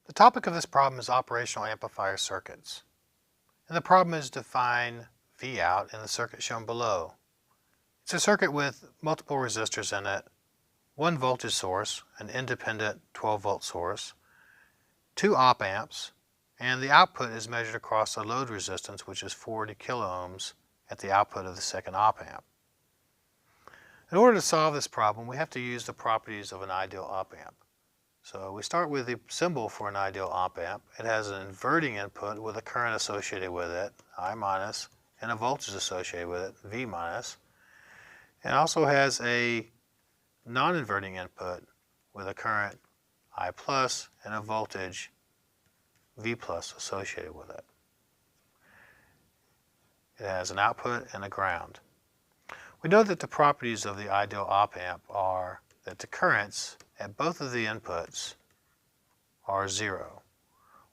The topic of this problem is operational amplifier circuits. And the problem is to find Vout in the circuit shown below. It's a circuit with multiple resistors in it, one voltage source, an independent 12-volt source, two op amps, and the output is measured across a load resistance, which is 40 kiloohms at the output of the second op amp. In order to solve this problem, we have to use the properties of an ideal op amp. So we start with the symbol for an ideal op amp. It has an inverting input with a current associated with it, I minus, and a voltage associated with it, V minus. It also has a non-inverting input with a current I plus and a voltage V plus associated with it. It has an output and a ground. We know that the properties of the ideal op amp are that the currents at both of the inputs are 0.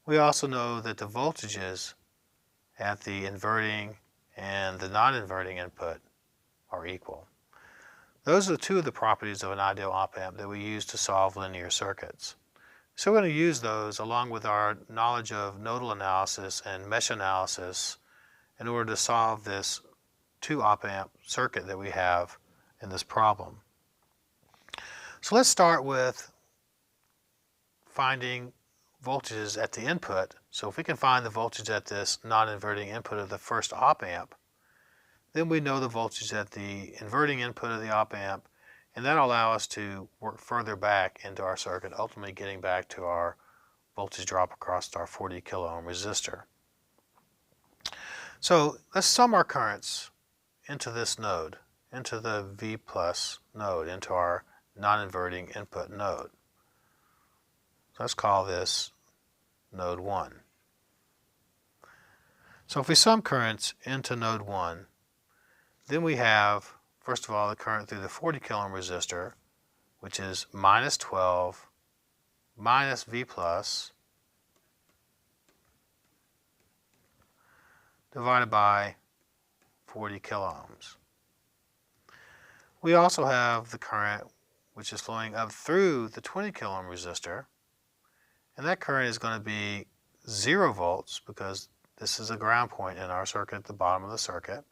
We also know that the voltages at the inverting and the non-inverting input are equal. Those are two of the properties of an ideal op amp that we use to solve linear circuits. So we're going to use those along with our knowledge of nodal analysis and mesh analysis in order to solve this 2 op amp circuit that we have in this problem. So let's start with finding voltages at the input. So if we can find the voltage at this non-inverting input of the first op amp, then we know the voltage at the inverting input of the op amp, and that'll allow us to work further back into our circuit, ultimately getting back to our voltage drop across our 40 kilo ohm resistor. So let's sum our currents into this node, into the V plus node, into our non-inverting input node. So let's call this node 1. So if we sum currents into node 1, then we have, first of all, the current through the 40 kilo ohm resistor, which is minus 12 minus V plus divided by 40 kilo ohms. We also have the current which is flowing up through the 20 kilo ohm resistor, and that current is going to be 0 volts because this is a ground point in our circuit at the bottom of the circuit.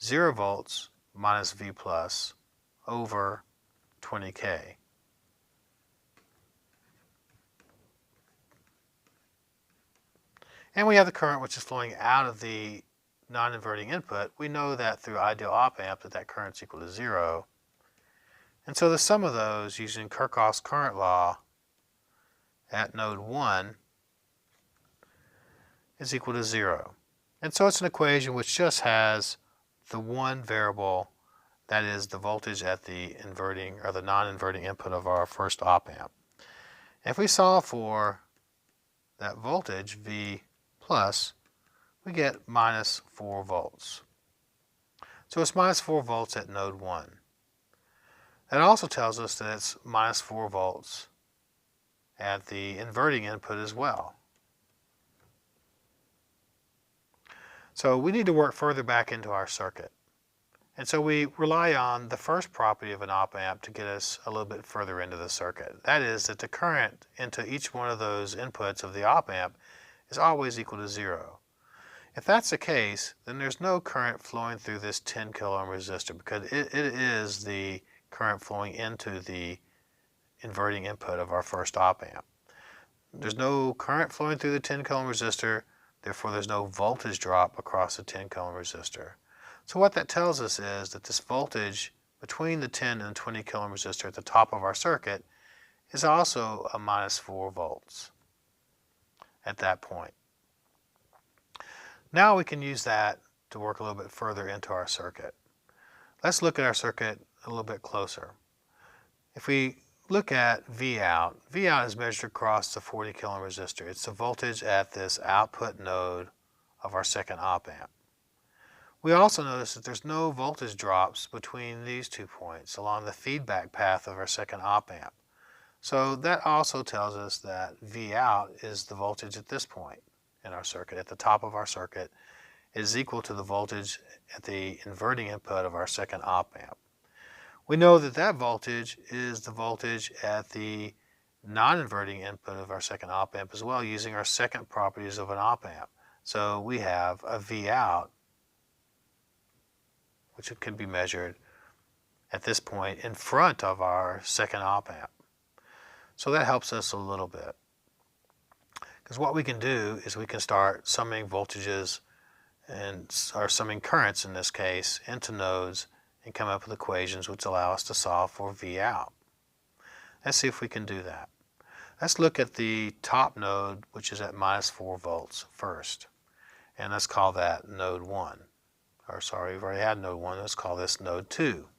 0 volts minus V plus over 20K. And we have the current which is flowing out of the non-inverting input. We know that through ideal op amp that current is equal to 0. And so the sum of those using Kirchhoff's current law at node 1 is equal to 0. And so it's an equation which just has the one variable, that is the voltage at the inverting or the non-inverting input of our first op amp. And if we solve for that voltage, V plus, we get minus 4 volts. So it's minus 4 volts at node 1. That also tells us that it's minus 4 volts at the inverting input as well. So we need to work further back into our circuit. And so we rely on the first property of an op amp to get us a little bit further into the circuit. That is that the current into each one of those inputs of the op amp is always equal to 0. If that's the case, then there's no current flowing through this 10 kilo ohm resistor because it is the current flowing into the inverting input of our first op amp. There's no current flowing through the 10 kilo ohm resistor, therefore there's no voltage drop across the 10 kilo ohm resistor. So what that tells us is that this voltage between the 10 and 20 kilo ohm resistor at the top of our circuit is also a minus 4 volts at that point. Now we can use that to work a little bit further into our circuit. Let's look at our circuit a little bit closer. If we look at Vout, Vout is measured across the 40 kilo ohm resistor. It's the voltage at this output node of our second op amp. We also notice that there's no voltage drops between these 2 points along the feedback path of our second op amp. So that also tells us that Vout is the voltage at this point in our circuit, at the top of our circuit, is equal to the voltage at the inverting input of our second op amp. We know that that voltage is the voltage at the non-inverting input of our second op amp as well, using our second properties of an op amp. So we have a V out, which can be measured at this point in front of our second op amp. So that helps us a little bit. Because what we can do is we can start summing voltages or summing currents in this case into nodes and come up with equations which allow us to solve for V out. Let's see if we can do that. Let's look at the top node, which is at -4 volts first. And let's call that node 1. Or sorry, we've already had node 1. Let's call this node 2.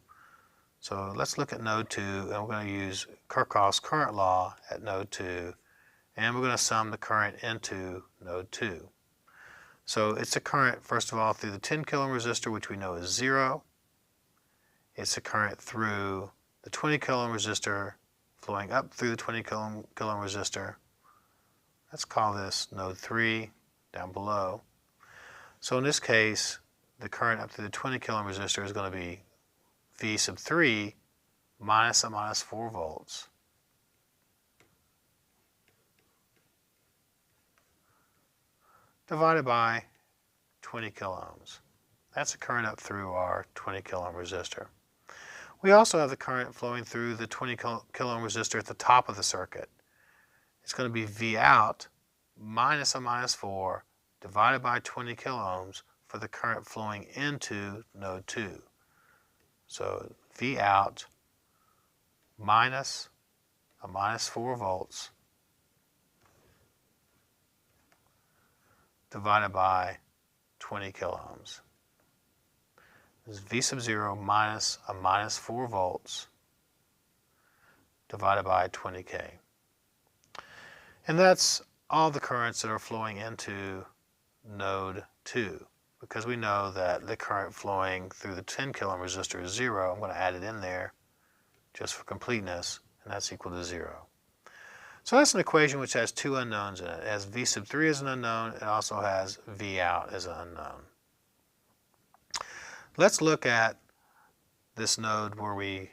So let's look at node 2, and we're going to use Kirchhoff's current law at node 2, and we're going to sum the current into node 2. So it's a current, first of all, through the 10 kilo ohm resistor, which we know is 0. It's a current through the 20 kilo ohm resistor, flowing up through the 20 kilo ohm resistor. Let's call this node 3 down below. So in this case, the current up through the 20 kilo ohm resistor is going to be V sub 3 minus a -4 volts divided by 20 kilo ohms. That's the current up through our 20 kilo ohm resistor. We also have the current flowing through the 20 kilo ohm resistor at the top of the circuit. It's going to be V out minus a -4 divided by 20 kilo ohms for the current flowing into node 2. So V out minus a -4 volts divided by 20 kilo ohms. This is V sub 0 minus a -4 volts divided by 20K. And that's all the currents that are flowing into node 2. Because we know that the current flowing through the 10 kilo ohm resistor is 0, I'm going to add it in there just for completeness, and that's equal to 0. So that's an equation which has two unknowns in it. It has V sub 3 as an unknown. It also has V out as an unknown. Let's look at this node where we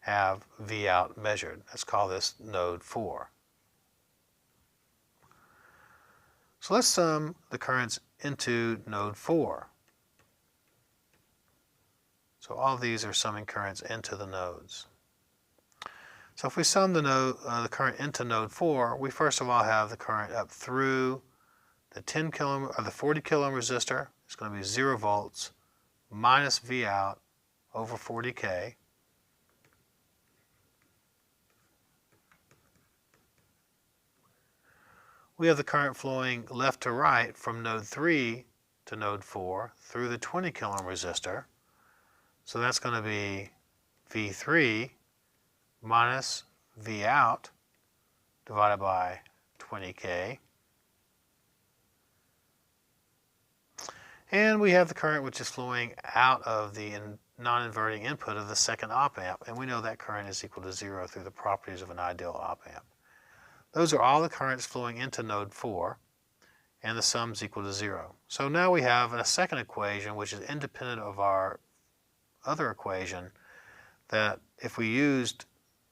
have V out measured. Let's call this node 4. So let's sum the currents into node 4. So all these are summing currents into the nodes. So if we sum the current into node 4, we first of all have the current up through the 10 kilo ohm or the 40 kilo ohm resistor. It's going to be 0 volts minus V out over 40K. We have the current flowing left to right from node 3 to node 4 through the 20 kilo ohm resistor. So that's going to be V3 minus V out divided by 20K. And we have the current which is flowing out of the non-inverting input of the second op amp, and we know that current is equal to 0 through the properties of an ideal op amp. Those are all the currents flowing into node 4, and the sum is equal to 0. So now we have a second equation which is independent of our other equation, that if we used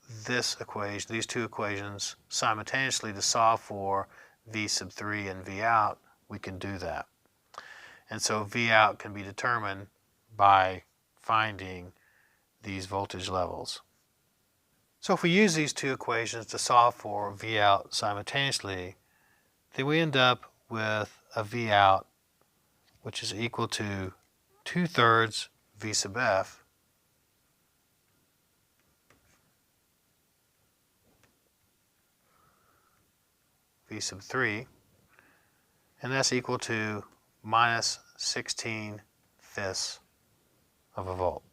this equation, these two equations simultaneously to solve for V sub 3 and V out, we can do that. And so V out can be determined by finding these voltage levels. So if we use these two equations to solve for V out simultaneously, then we end up with a V out which is equal to 2/3 V sub f V sub 3, and that's equal to minus 16/5 of a volt.